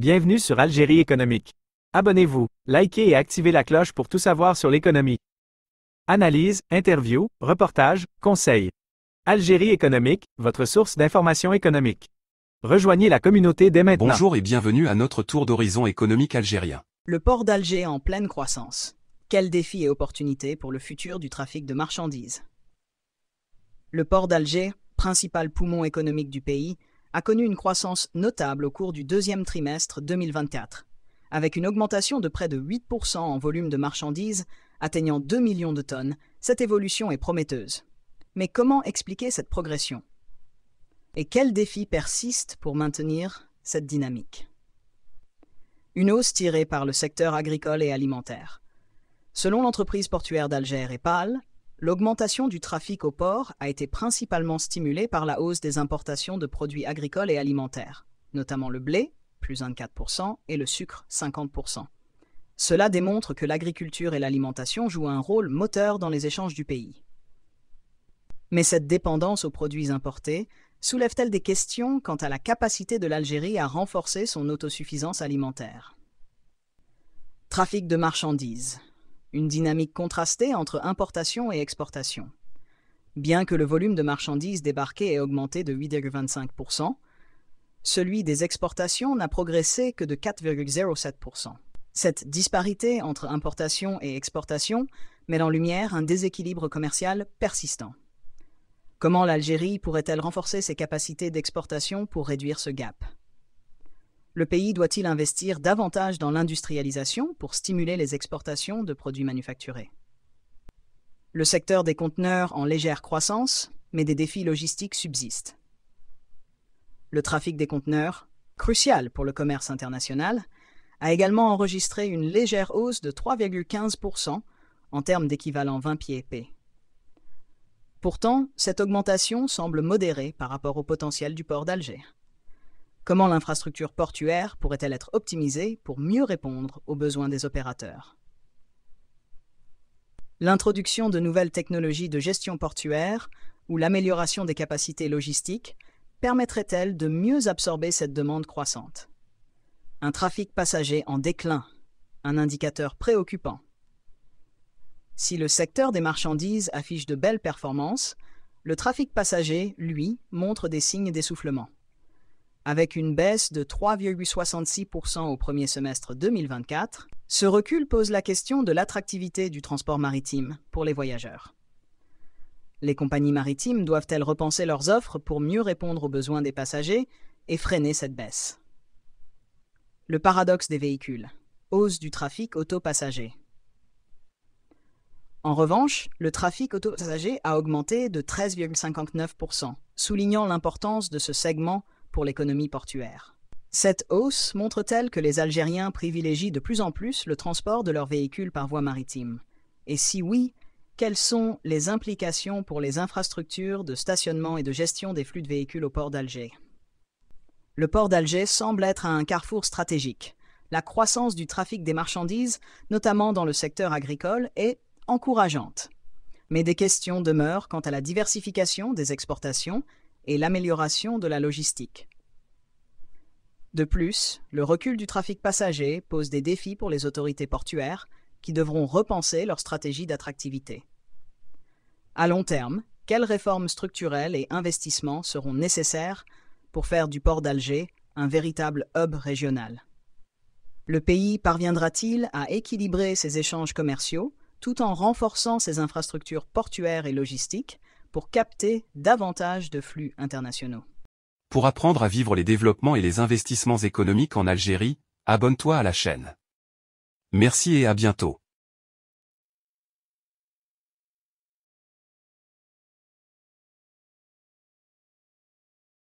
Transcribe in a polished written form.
Bienvenue sur Algérie économique. Abonnez-vous, likez et activez la cloche pour tout savoir sur l'économie. Analyse, interview, reportage, conseils. Algérie économique, votre source d'information économique. Rejoignez la communauté dès maintenant. Bonjour et bienvenue à notre tour d'horizon économique algérien. Le port d'Alger en pleine croissance. Quels défis et opportunités pour le futur du trafic de marchandises? Le port d'Alger, principal poumon économique du pays, a connu une croissance notable au cours du deuxième trimestre 2024, avec une augmentation de près de 8% en volume de marchandises, atteignant 2 millions de tonnes. Cette évolution est prometteuse. Mais comment expliquer cette progression? Et quels défis persistent pour maintenir cette dynamique? Une hausse tirée par le secteur agricole et alimentaire. Selon l'entreprise portuaire d'Alger EPAL, l'augmentation du trafic au port a été principalement stimulée par la hausse des importations de produits agricoles et alimentaires, notamment le blé, plus 24%, et le sucre, 50%. Cela démontre que l'agriculture et l'alimentation jouent un rôle moteur dans les échanges du pays. Mais cette dépendance aux produits importés soulève-t-elle des questions quant à la capacité de l'Algérie à renforcer son autosuffisance alimentaire? Trafic de marchandises. Une dynamique contrastée entre importation et exportation. Bien que le volume de marchandises débarquées ait augmenté de 8,25%, celui des exportations n'a progressé que de 4,07%. Cette disparité entre importation et exportation met en lumière un déséquilibre commercial persistant. Comment l'Algérie pourrait-elle renforcer ses capacités d'exportation pour réduire ce gap? Le pays doit-il investir davantage dans l'industrialisation pour stimuler les exportations de produits manufacturés? Le secteur des conteneurs en légère croissance, mais des défis logistiques subsistent. Le trafic des conteneurs, crucial pour le commerce international, a également enregistré une légère hausse de 3,15% en termes d'équivalent 20 pieds épais. Pourtant, cette augmentation semble modérée par rapport au potentiel du port d'Alger. Comment l'infrastructure portuaire pourrait-elle être optimisée pour mieux répondre aux besoins des opérateurs? L'introduction de nouvelles technologies de gestion portuaire ou l'amélioration des capacités logistiques permettrait-elle de mieux absorber cette demande croissante? Un trafic passager en déclin, un indicateur préoccupant. Si le secteur des marchandises affiche de belles performances, le trafic passager, lui, montre des signes d'essoufflement. Avec une baisse de 3,66% au premier semestre 2024, ce recul pose la question de l'attractivité du transport maritime pour les voyageurs. Les compagnies maritimes doivent-elles repenser leurs offres pour mieux répondre aux besoins des passagers et freiner cette baisse? Le paradoxe des véhicules. Hausse du trafic auto-passager. En revanche, le trafic auto-passager a augmenté de 13,59%, soulignant l'importance de ce segment pour l'économie portuaire. Cette hausse montre-t-elle que les Algériens privilégient de plus en plus le transport de leurs véhicules par voie maritime? Et si oui, quelles sont les implications pour les infrastructures de stationnement et de gestion des flux de véhicules au port d'Alger? Le port d'Alger semble être à un carrefour stratégique. La croissance du trafic des marchandises, notamment dans le secteur agricole, est encourageante. Mais des questions demeurent quant à la diversification des exportations et l'amélioration de la logistique. De plus, le recul du trafic passager pose des défis pour les autorités portuaires qui devront repenser leur stratégie d'attractivité. À long terme, quelles réformes structurelles et investissements seront nécessaires pour faire du port d'Alger un véritable hub régional? Le pays parviendra-t-il à équilibrer ses échanges commerciaux tout en renforçant ses infrastructures portuaires et logistiques pour capter davantage de flux internationaux? Pour apprendre à vivre les développements et les investissements économiques en Algérie, abonne-toi à la chaîne. Merci et à bientôt.